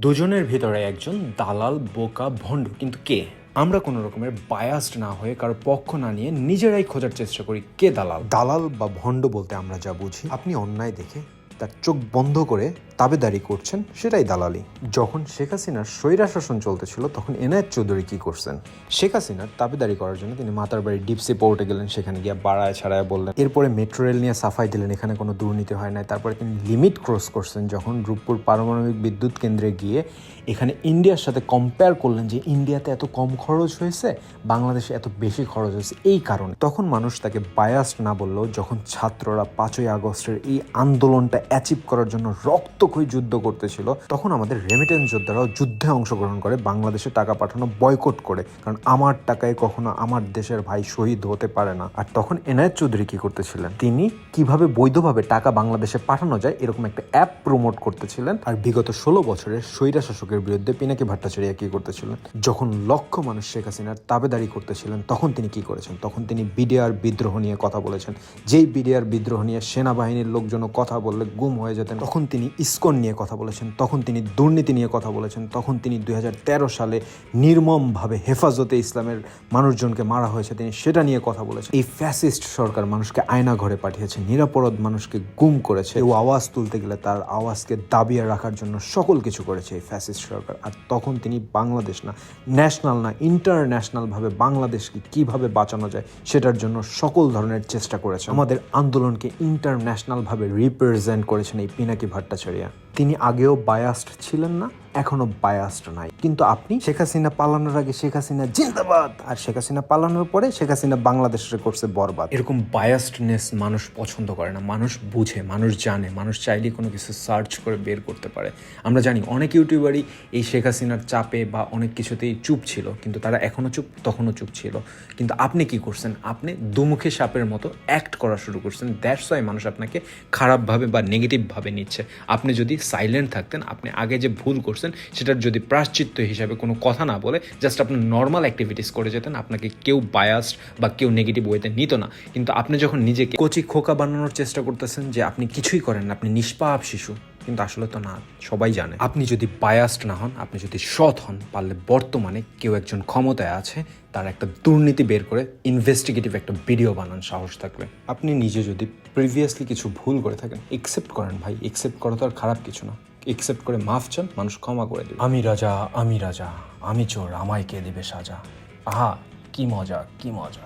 দুজনের ভিতরে একজন দালাল, বোকা, ভণ্ড। কিন্তু কে? আমরা কোনো রকমের বায়াসড না হয়ে কারো পক্ষ না নিয়ে নিজেরাই খোঁজার চেষ্টা করি কে দালাল। দালাল বা ভণ্ড বলতে আমরা যা বুঝি, আপনি অন্যায় দেখে তার চোখ বন্ধ করে তাবেদারি করছেন, সেটাই দালালি। যখন শেখ হাসিনার স্বৈরা শাসন চলতেছিল তখন এনায়েত চৌধুরী কি করছেন? শেখ হাসিনার তাবেদারি করার জন্য তিনি মাতার বাড়ি ডিপসি পোর্টে গেলেন, সেখানে গিয়ে বাড়ায় ছাড়ায় বললেন। এরপরে মেট্রো রেল নিয়ে সাফাই দিলেন, এখানে কোনো দুর্নীতি হয় নাই। তারপরে তিনি লিমিট ক্রস করছেন যখন রূপপুর পারমাণবিক বিদ্যুৎ কেন্দ্রে গিয়ে এখানে ইন্ডিয়ার সাথে কম্পেয়ার করলেন যে ইন্ডিয়াতে এত কম খরচ হয়েছে, বাংলাদেশে এত বেশি খরচ হয়েছে। এই কারণে তখন মানুষ তাকে বায়াসড না বললেও যখন ছাত্ররা 5ই আগস্টের এই আন্দোলনটা অ্যাচিভ করার জন্য রক্তক্ষয়ী যুদ্ধ করতেছিল, তখন আমাদের রেমিটেন্স যোদ্ধারাও যুদ্ধে অংশগ্রহণ করে, বাংলাদেশে টাকা পাঠানো বয়কট করে, কারণ আমার টাকায় কখনো আমার দেশের ভাই শহীদ হতে পারে না। আর তখন এনায়েত চৌধুরী কি করতেছিলেন? তিনি কিভাবে বৈধভাবে টাকা বাংলাদেশে পাঠানো যায় এরকম একটা অ্যাপ প্রমোট করতেছিলেন। আর বিগত 16 বছরের স্বৈরা শাসকের বিরুদ্ধে পিনাকি ভট্টাচার্য কি করতেছিলেন? যখন লক্ষ মানুষ শেখ হাসিনার তাবেদারি করতেছিলেন তখন তিনি কি করেছেন? তখন তিনি বিডিআর বিদ্রোহ নিয়ে কথা বলেছেন। যেই বিডিআর বিদ্রোহ নিয়ে সেনাবাহিনীর লোকজন কথা বললে গুম হয়ে যেতেন, তখন তিনি ইসকন নিয়ে কথা বলেছেন। তখন তিনি দুর্নীতি নিয়ে কথা বলেছেন। তখন তিনি 2013 সালে নির্মমভাবে হেফাজতে ইসলামের মানুষজনকে মারা হয়েছে, তিনি সেটা নিয়ে কথা বলেছেন। এই ফ্যাসিস্ট সরকার মানুষকে আয়না ঘরে পাঠিয়েছে, নিরাপরাধ মানুষকে গুম করেছে, কেউ আওয়াজ তুলতে গেলে তার আওয়াজকে দাবিয়ে রাখার জন্য সকল কিছু করেছে এই ফ্যাসিস্ট সরকার। আর তখন তিনি বাংলাদেশ না, ন্যাশনাল না, ইন্টারন্যাশনালভাবে বাংলাদেশকে কিভাবে বাঁচানো যায় সেটার জন্য সকল ধরনের চেষ্টা করেছেন। আমাদের আন্দোলনকে ইন্টারন্যাশনালভাবে রিপ্রেজেন্ট করেছেন এই পিনাকি ভট্টাচার্য। তিনি আগেও বায়াসড ছিলেন না, এখনো বায়াসড নাই। কিন্তু আপনি শেখ হাসিনা পালানোর আগে শেখ হাসিনা জিন্দাবাদ, আর শেখ হাসিনা পালানোর পরে শেখ হাসিনা বাংলাদেশে করছে বরবাদ। এরকম বায়াসডনেস মানুষ পছন্দ করে না। মানুষ বুঝে, মানুষ জানে, মানুষ চাইলে কোনো কিছু সার্চ করে বের করতে পারে। আমরা জানি অনেক ইউটিউবারই এই শেখ হাসিনার চাপে বা অনেক কিছুতেই চুপ ছিল, কিন্তু তারা এখনও চুপ, তখনও চুপ ছিল। কিন্তু আপনি কি করছেন? আপনি দুমুখী সাপের মতো অ্যাক্ট করা শুরু করছেন। দ্যাটস ওয়াই মানুষ আপনাকে খারাপভাবে বা নেগেটিভভাবে নিচ্ছে। আপনি যদি সাইলেন্ট থাকতেন, আপনি আগে যে ভুল করছেন সেটার যদি প্রায়শ্চিত্ত হিসাবে কোনো কথা না বলে জাস্ট আপনার নর্মাল অ্যাক্টিভিটিস করে যেতেন, আপনাকে কেউ বায়াসড বা কেউ নেগেটিভ ওয়েতে নিত না। কিন্তু আপনি যখন নিজেকে কচি খোকা বানানোর চেষ্টা করতেছেন যে আপনি কিছুই করেন না, আপনি নিষ্পাপ শিশু, কিন্তু আসলে তো না, সবাই জানে। আপনি যদি বায়াসড না হন, আপনি যদি সৎ হন, পারলে বর্তমানে কেউ একজন ক্ষমতায় আছে, তার একটা দুর্নীতি বের করে ইনভেস্টিগেটিভ একটা ভিডিও বানান সাহস থাকলে। আপনি নিজে যদি প্রিভিয়াসলি কিছু ভুল করে থাকেন, একসেপ্ট করেন ভাই। একসেপ্ট করা তো আর খারাপ কিছু না। একসেপ্ট করে মাফ চান, মানুষ ক্ষমা করে দেবে। আমি রাজা, আমি রাজা, আমি চোর, আমায় কে দিবে সাজা। আহা, কি মজা, কি মজা।